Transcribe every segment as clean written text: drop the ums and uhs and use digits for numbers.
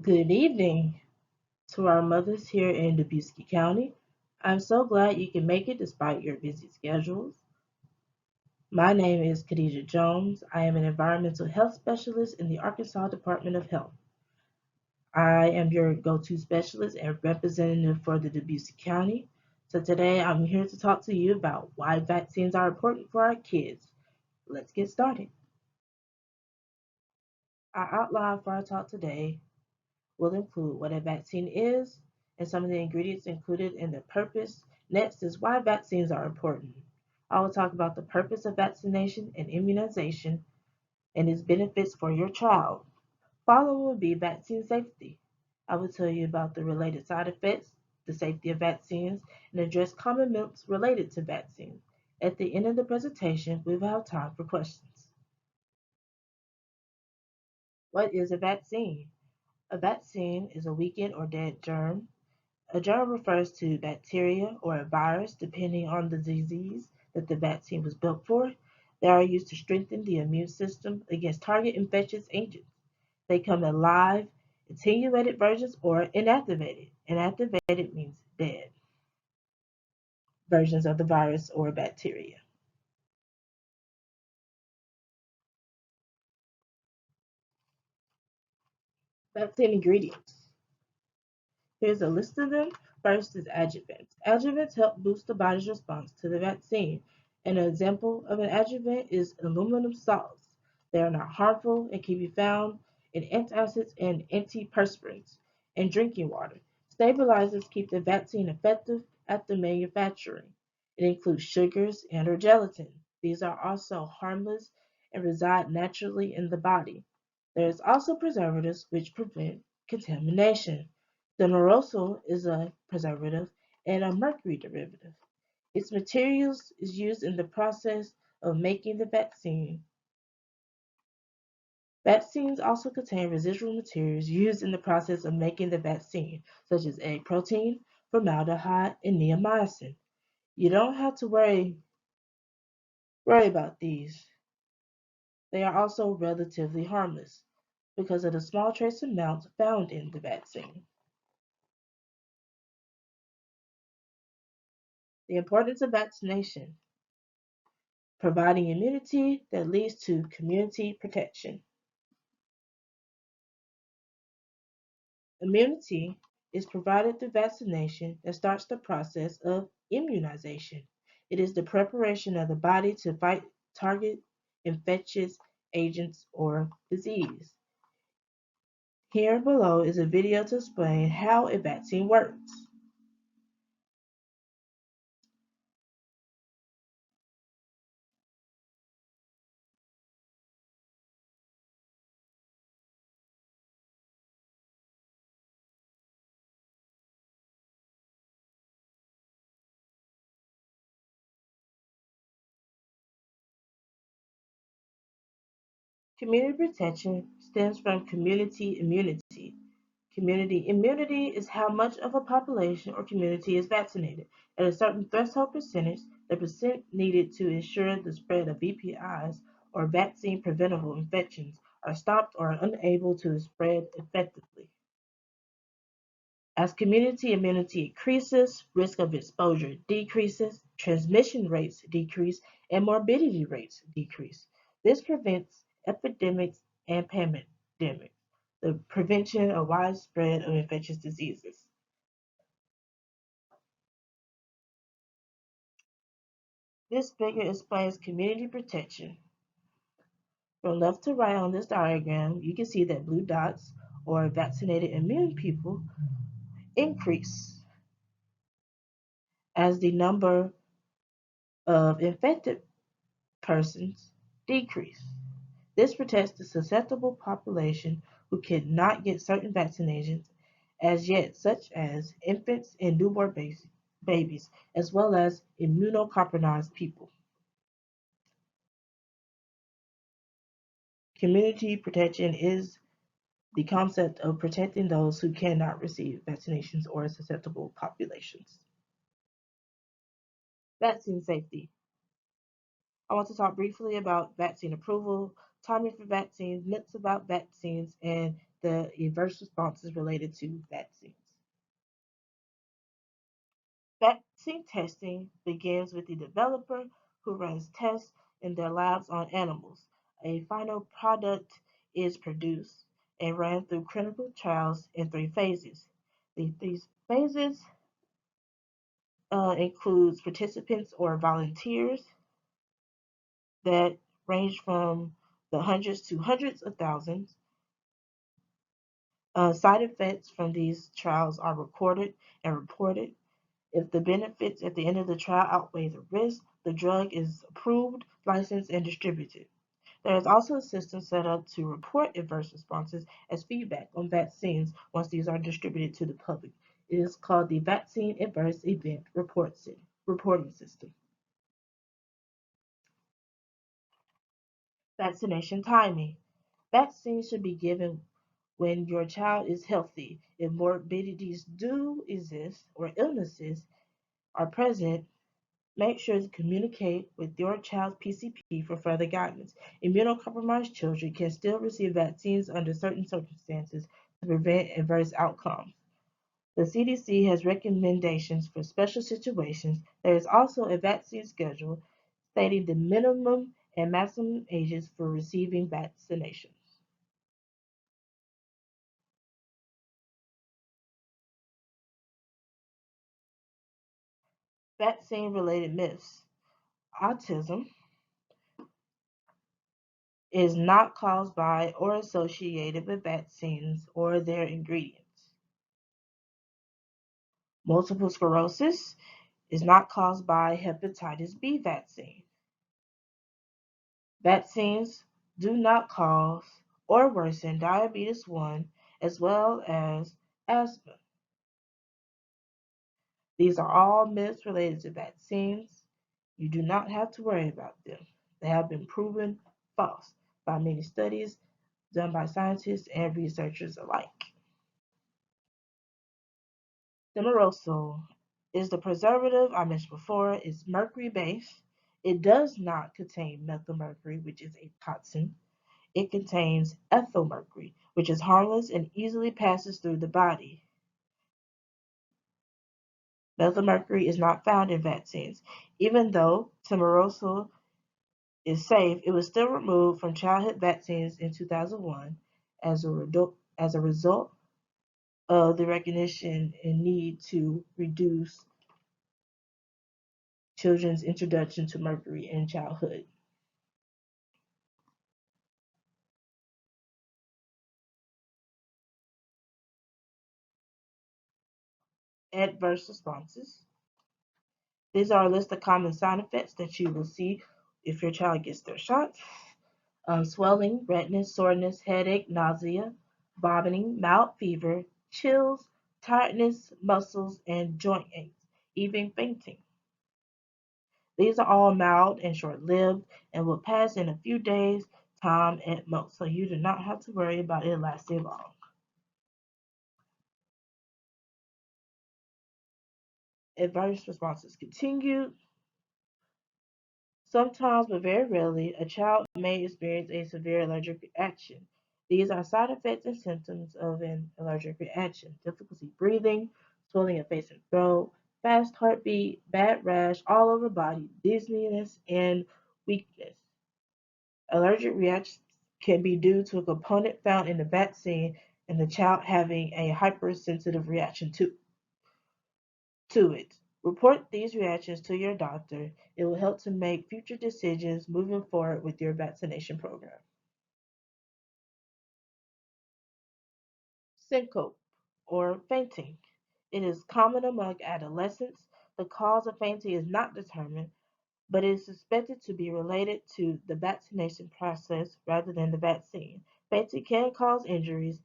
Good evening to our mothers here in Dubuque County. I'm so glad you can make it despite your busy schedules. My name is Khadijah Jones. I am an environmental health specialist in the Arkansas Department of Health. I am your go-to specialist and representative for the Dubuque County. So today I'm here to talk to you about why vaccines are important for our kids. Let's get started. Our outline for our talk today will include what a vaccine is and some of the ingredients included in the purpose. Next is why vaccines are important. I will talk about the purpose of vaccination and immunization and its benefits for your child. Following will be vaccine safety. I will tell you about the related side effects, the safety of vaccines, and address common myths related to vaccines. At the end of the presentation, we will have time for questions. What is a vaccine? A vaccine is a weakened or dead germ. A germ refers to bacteria or a virus, depending on the disease that the vaccine was built for. They are used to strengthen the immune system against target infectious agents. They come in live, attenuated versions, or inactivated. Inactivated means dead versions of the virus or bacteria. Vaccine ingredients. Here's a list of them. First is adjuvants. Adjuvants help boost the body's response to the vaccine. An example of an adjuvant is aluminum salts. They are not harmful and can be found in antacids and antiperspirants and drinking water. Stabilizers keep the vaccine effective after manufacturing. It includes sugars and or gelatin. These are also harmless and reside naturally in the body. There is also preservatives which prevent contamination. The morosol is a preservative and a mercury derivative. Its materials is used in the process of making the vaccine. Vaccines also contain residual materials used in the process of making the vaccine, such as egg protein, formaldehyde, and neomycin. You don't have to worry about these. They are also relatively harmless because of the small trace amounts found in the vaccine. The importance of vaccination, providing immunity that leads to community protection. Immunity is provided through vaccination that starts the process of immunization. It is the preparation of the body to fight target infectious agents or disease. Here below is a video to explain how a vaccine works. Community protection stems from community immunity. Community immunity is how much of a population or community is vaccinated. At a certain threshold percentage, the percent needed to ensure the spread of VPIs or vaccine preventable infections are stopped or unable to spread effectively. As community immunity increases, risk of exposure decreases, transmission rates decrease, and morbidity rates decrease. This prevents epidemics and pandemics, the prevention of widespread of infectious diseases. This figure explains community protection. From left to right on this diagram, you can see that blue dots, or vaccinated immune people, increase as the number of infected persons decrease. This protects the susceptible population who cannot get certain vaccinations as yet, such as infants and newborn babies, as well as immunocompromised people. Community protection is the concept of protecting those who cannot receive vaccinations or susceptible populations. Vaccine safety. I want to talk briefly about vaccine approval, timing for vaccines, myths about vaccines, and the adverse responses related to vaccines. Vaccine testing begins with the developer who runs tests in their labs on animals. A final product is produced and ran through clinical trials in three phases. These phases includes participants or volunteers that range from the hundreds to hundreds of thousands. Side effects from these trials are recorded and reported. If the benefits at the end of the trial outweigh the risk, the drug is approved, licensed, and distributed. There is also a system set up to report adverse responses as feedback on vaccines once these are distributed to the public. It is called the Vaccine Adverse Event Reporting System. Vaccination timing. Vaccines should be given when your child is healthy. If morbidities do exist or illnesses are present, make sure to communicate with your child's PCP for further guidance. Immunocompromised children can still receive vaccines under certain circumstances to prevent adverse outcomes. The CDC has recommendations for special situations. There is also a vaccine schedule stating the minimum and maximum ages for receiving vaccinations. Vaccine related myths. Autism is not caused by or associated with vaccines or their ingredients. Multiple sclerosis is not caused by hepatitis B vaccine. Vaccines do not cause or worsen diabetes 1 as well as asthma. These are all myths related to vaccines. You do not have to worry about them. They have been proven false by many studies done by scientists and researchers alike. Thimerosal is the preservative I mentioned before. It's mercury based. It does not contain methylmercury, which is a toxin. It contains ethylmercury, which is harmless and easily passes through the body. Methylmercury is not found in vaccines. Even though thimerosal is safe, it was still removed from childhood vaccines in 2001 as a result of the recognition and need to reduce children's introduction to mercury in childhood. Adverse responses. These are a list of common side effects that you will see if your child gets their shots. Swelling, redness, soreness, headache, nausea, vomiting, mild fever, chills, tiredness, muscles, and joint aches, even fainting. These are all mild and short-lived and will pass in a few days' time at most, so you do not have to worry about it lasting long. Adverse responses continue. Sometimes, but very rarely, a child may experience a severe allergic reaction. These are side effects and symptoms of an allergic reaction: difficulty breathing, swelling of face and throat, fast heartbeat, bad rash all over body, dizziness, and weakness. Allergic reactions can be due to a component found in the vaccine and the child having a hypersensitive reaction to it. Report these reactions to your doctor. It will help to make future decisions moving forward with your vaccination program. Syncope or fainting. It is common among adolescents. The cause of fainting is not determined, but is suspected to be related to the vaccination process rather than the vaccine. Fainting can cause injuries,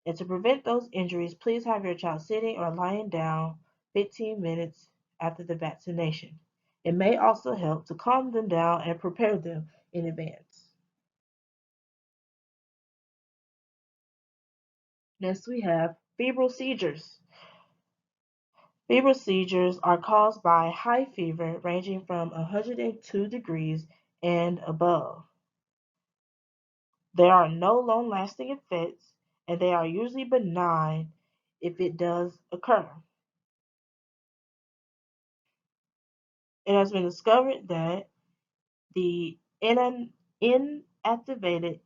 and to prevent those injuries, please have your child sitting or lying down 15 minutes after the vaccination. It may also help to calm them down and prepare them in advance. Next, we have febrile seizures. Febrile seizures are caused by high fever ranging from 102 degrees and above. There are no long lasting effects, and they are usually benign if it does occur. It has been discovered that the inactivated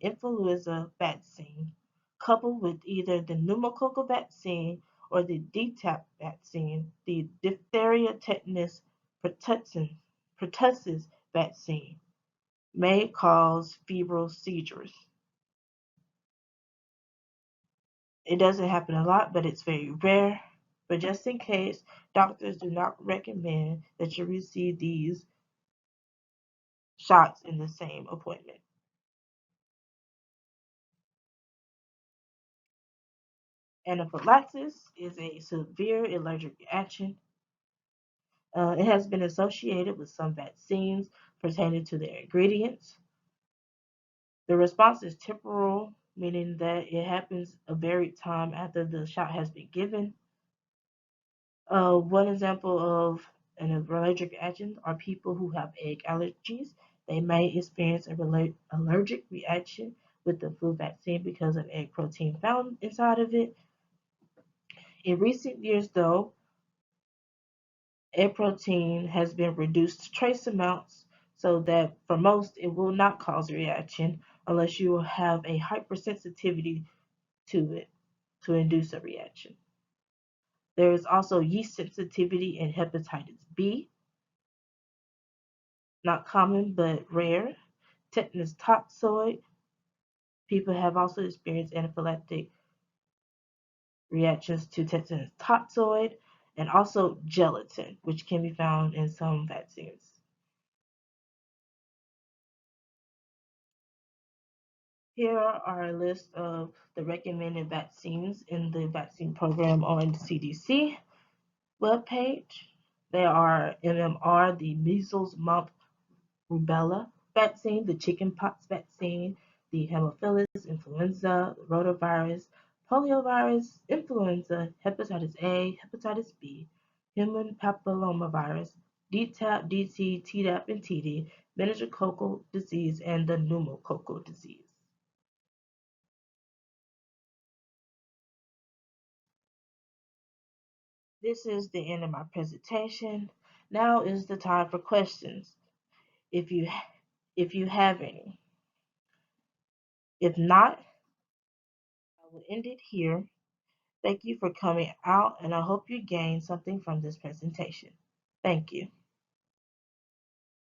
influenza vaccine, coupled with either the pneumococcal vaccine or the DTaP vaccine, the diphtheria tetanus pertussis vaccine, may cause febrile seizures. It doesn't happen a lot, but it's very rare. But just in case, doctors do not recommend that you receive these shots in the same appointment. Anaphylaxis is a severe allergic reaction. It has been associated with some vaccines pertaining to their ingredients. The response is temporal, meaning that it happens a very time after the shot has been given. One example of an allergic reaction are people who have egg allergies. They may experience an allergic reaction with the flu vaccine because of egg protein found inside of it. In recent years, though, egg protein has been reduced to trace amounts so that for most it will not cause a reaction unless you have a hypersensitivity to it to induce a reaction. There is also yeast sensitivity in hepatitis B, not common but rare. Tetanus toxoid, people have also experienced anaphylactic reactions to tetanus toxoid, and also gelatin, which can be found in some vaccines. Here are a list of the recommended vaccines in the vaccine program on the CDC webpage. They are MMR, the measles, mumps, rubella vaccine, the chickenpox vaccine, the Haemophilus influenza, rotavirus, poliovirus, influenza, hepatitis A, hepatitis B, human papillomavirus, DTaP, DT, Tdap, and TD, meningococcal disease, and the pneumococcal disease. This is the end of my presentation. Now is the time for questions, if you if you have any. If not, I will end it here. Thank you for coming out, and I hope you gained something from this presentation. Thank you.